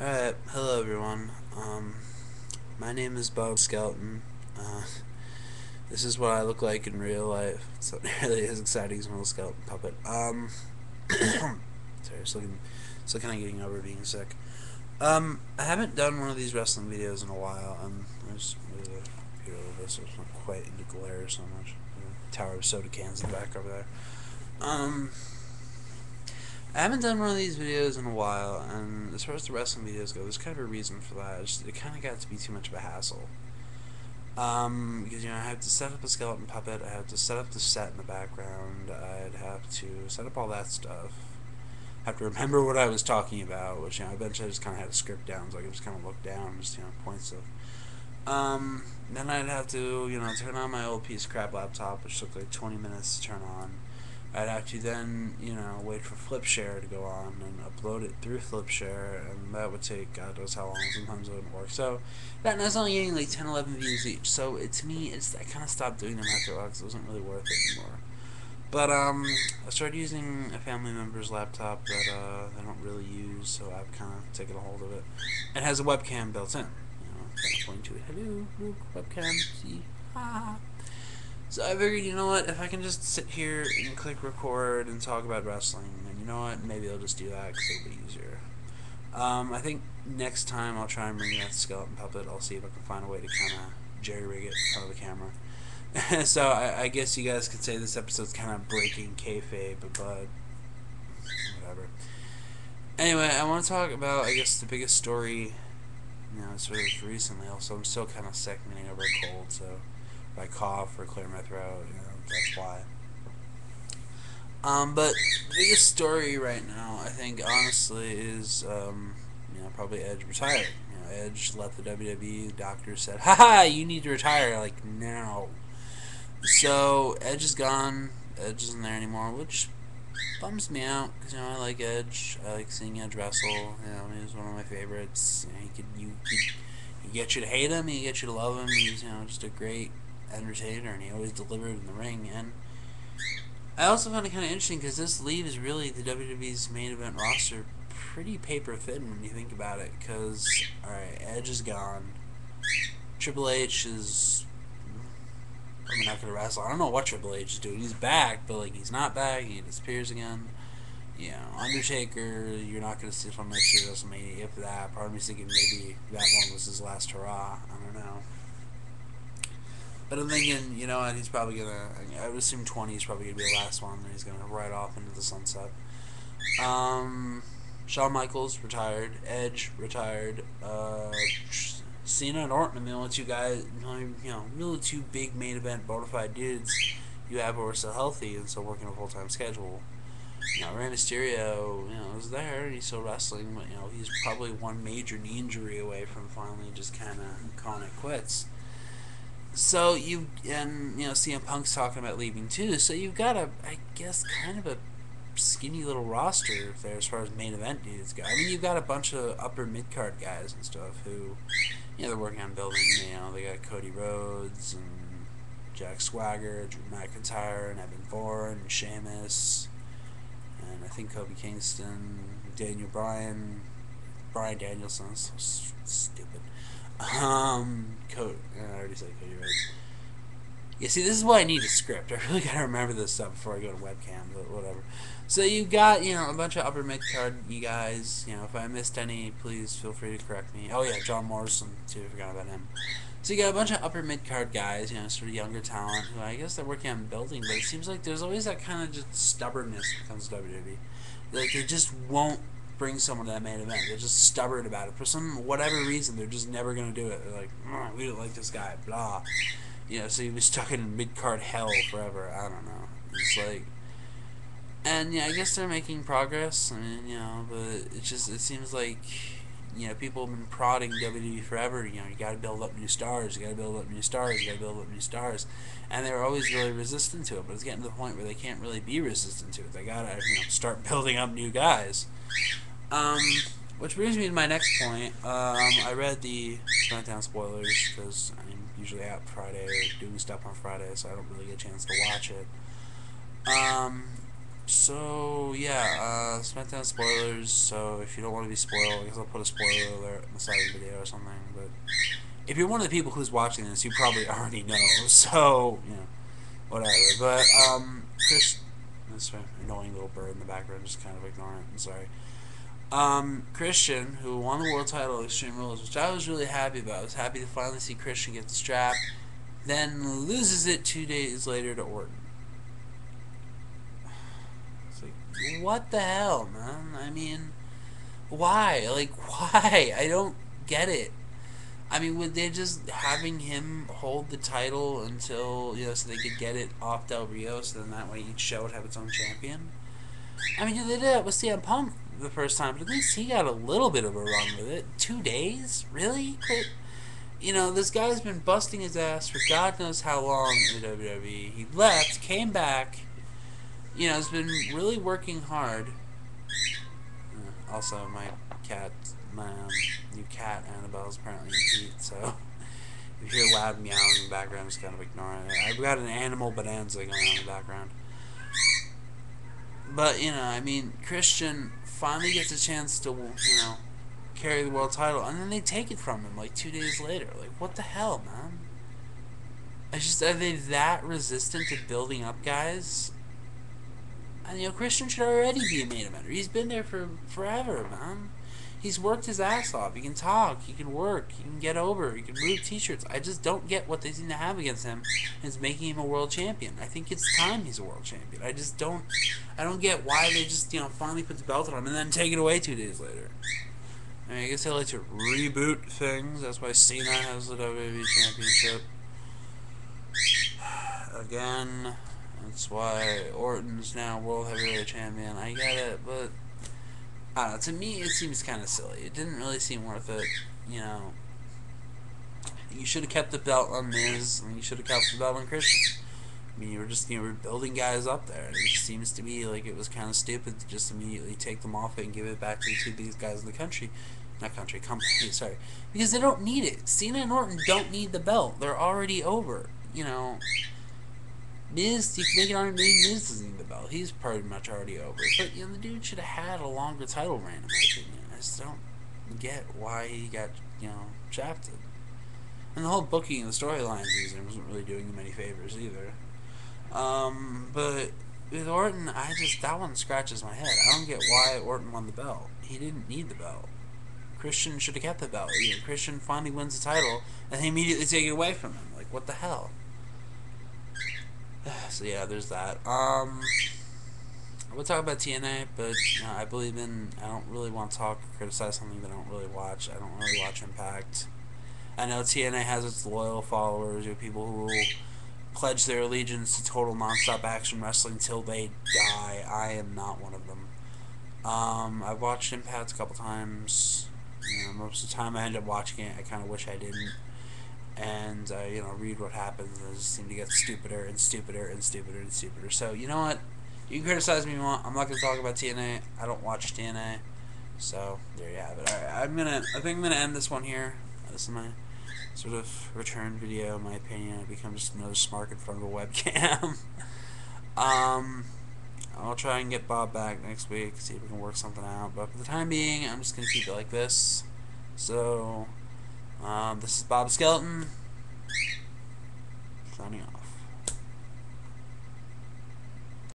Alright, hello everyone. My name is Bob Skeleton. Uh, this is what I look like in real life. It's not nearly as exciting as a little skeleton puppet. Sorry, still kind of getting over being sick. I haven't done one of these wrestling videos in a while. I just moved the computer a little bit so it's not quite into glare so much. Tower of soda cans in the back over there. I haven't done one of these videos in a while, and as far as the wrestling videos go, there's kind of a reason for that. It kind of got to be too much of a hassle. Because, I have to set up a skeleton puppet, I have to set up the set in the background, I'd have to set up all that stuff. I have to remember what I was talking about, which, eventually I just kind of had a script down, so I could just kind of look down and just, point stuff. Then I'd have to, turn on my old piece of crap laptop, which took like 20 minutes to turn on. I'd have to then, wait for FlipShare to go on and upload it through FlipShare, and that would take God knows how long. Sometimes it wouldn't work. So that was only getting like 10, 11 views each. So to me, I kind of stopped doing them after a while because it wasn't really worth it anymore. But I started using a family member's laptop that they don't really use, so I've kind of taken a hold of it. It has a webcam built in. Kind of point to it. Hello, Luke, webcam. See, ha. So I figured, what, if I can just sit here and click record and talk about wrestling, then you know what, maybe I'll just do that because it'll be easier. I think next time I'll try and bring that skeleton puppet. I'll see if I can find a way to kind of jerry-rig it in front of the camera. So I guess you guys could say this episode's kind of breaking kayfabe, but whatever. Anyway, I want to talk about, I guess, the biggest story, sort of recently. Also, I'm still kind of sick, I'm getting over a cold, so if I cough or clear my throat, that's why. But the biggest story right now, I think, honestly, is, probably Edge retired. Edge left the WWE. The doctor said, "Haha, you need to retire, like, now." So, Edge is gone. Edge isn't there anymore, which bums me out, because, I like Edge. I like seeing Edge wrestle. He was one of my favorites. He get you to hate him, he get you to love him. He's, just a great entertainer, and he always delivered in the ring. And I also found it kind of interesting because this leaves really the WWE's main event roster pretty paper thin when you think about it. Because, alright, Edge is gone. Triple H is probably not going to wrestle. I don't know what Triple H is doing. He's back, but he's not back. He disappears again. Undertaker, you're not going to see from next year WrestleMania, if that. Part of me's thinking maybe that one was his last hurrah. I don't know. But I'm thinking, what, he's probably going to, I would assume 20 is probably going to be the last one, and he's going to ride off into the sunset. Shawn Michaels retired, Edge retired, Cena and Orton are the only two guys, really two big main event bona fide dudes you have who are still healthy and still working a full-time schedule. Rey Mysterio, is there, he's still wrestling, but, he's probably one major knee injury away from finally just kind of calling it quits. So CM Punk's talking about leaving too. So you've got I guess, kind of a skinny little roster there as far as main event dudes go. I mean, you've got a bunch of upper mid card guys and stuff who, they're working on building. They got Cody Rhodes and Jack Swagger, Drew McIntyre, and Evan Bourne, and Sheamus, and I think Kofi Kingston, Daniel Bryan Danielson, so stupid. I already said Cody Rhodes. Yeah, see, this is why I need a script. I really gotta remember this stuff before I go to webcam, but whatever. So you got, a bunch of upper mid-card you guys. If I missed any, please feel free to correct me. Oh yeah, John Morrison, too, I forgot about him. So you got a bunch of upper mid-card guys, sort of younger talent, who I guess they're working on building, but it seems like there's always that kind of just stubbornness when it comes to WWE. They just won't bring someone to that main event. They're just stubborn about it. For whatever reason, they're just never going to do it. They're like, we don't like this guy, blah. So he was stuck in mid-card hell forever. I don't know. It's like... And, I guess they're making progress. I mean, but it seems like, people have been prodding WWE forever. You gotta build up new stars. You gotta build up new stars. You gotta build up new stars. And they were always really resistant to it. But it's getting to the point where they can't really be resistant to it. They gotta, start building up new guys. Which brings me to my next point. I read the SmackDown spoilers because I'm usually out Friday or doing stuff on Friday, so I don't really get a chance to watch it. So yeah, SmackDown spoilers. So if you don't want to be spoiled, I guess I'll put a spoiler alert on the side of the video or something. But if you're one of the people who's watching this, you probably already know. So you know, whatever. But Chris, this annoying little bird in the background, just kind of ignore it. I'm sorry. Christian, who won the world title at Extreme Rules, which I was really happy about. I was happy to finally see Christian get the strap. Then loses it 2 days later to Orton. It's like, what the hell, man? I mean, why? Like, why? I don't get it. I mean, would they just having him hold the title until, so they could get it off Del Rio, so then that way each show would have its own champion? I mean, they did it with CM Punk the first time, but at least he got a little bit of a run with it. 2 days? Really? But, this guy's been busting his ass for God knows how long in the WWE. He left, came back, has been really working hard. Also, my new cat, Annabelle's apparently in heat, so if you hear loud meowing in the background, just kind of ignoring it. I've got an animal bonanza going on in the background. But, I mean, Christian finally gets a chance to, carry the world title, and then they take it from him, like, 2 days later. Like, what the hell, man? Are they that resistant to building up guys? And, Christian should already be a main eventer. He's been there for forever, man. He's worked his ass off. He can talk. He can work. He can get over. He can move t-shirts. I just don't get what they seem to have against him is making him a world champion. I think it's time he's a world champion. I don't get why they just, finally put the belt on him and then take it away 2 days later. I mean, I guess they like to reboot things. That's why Cena has the WWE Championship. Again, that's why Orton's now World Heavyweight Champion. I get it, but I don't know. To me, it seems kind of silly. It didn't really seem worth it. You should have kept the belt on Miz, and you should have kept the belt on Christian. I mean, you were just building guys up there. It just seems to me like it was kind of stupid to just immediately take them off it and give it back to the two biggest guys in the country. Not country, company, sorry. Because they don't need it. Cena and Orton don't need the belt. They're already over. Miz, you can make an argument Miz doesn't need the belt. He's pretty much already over. But, the dude should have had a longer title reign, in my opinion. I just don't get why he got, shafted. And the whole booking and the storyline season wasn't really doing him any favors either. But with Orton, that one scratches my head. I don't get why Orton won the belt. He didn't need the belt. Christian should have kept the belt. Christian finally wins the title, and they immediately take it away from him. Like, what the hell? So yeah, there's that. I would talk about TNA, but I don't really want to criticize something that I don't really watch. I don't really watch Impact. I know TNA has its loyal followers, people who will pledge their allegiance to total nonstop action wrestling till they die. I am not one of them. I've watched Impact a couple times. Most of the time I end up watching it. I kind of wish I didn't. And, read what happens, and I just seem to get stupider and stupider and stupider and stupider. So, you know what? You can criticize me if you want. I'm not going to talk about TNA. I don't watch TNA. So, there you have it. Alright, I think I'm going to end this one here. This is my sort of return video, in my opinion. I become just another smark in front of a webcam. I'll try and get Bob back next week, see if we can work something out. But for the time being, I'm just going to keep it like this. So, this is Bob Skeleton, signing off.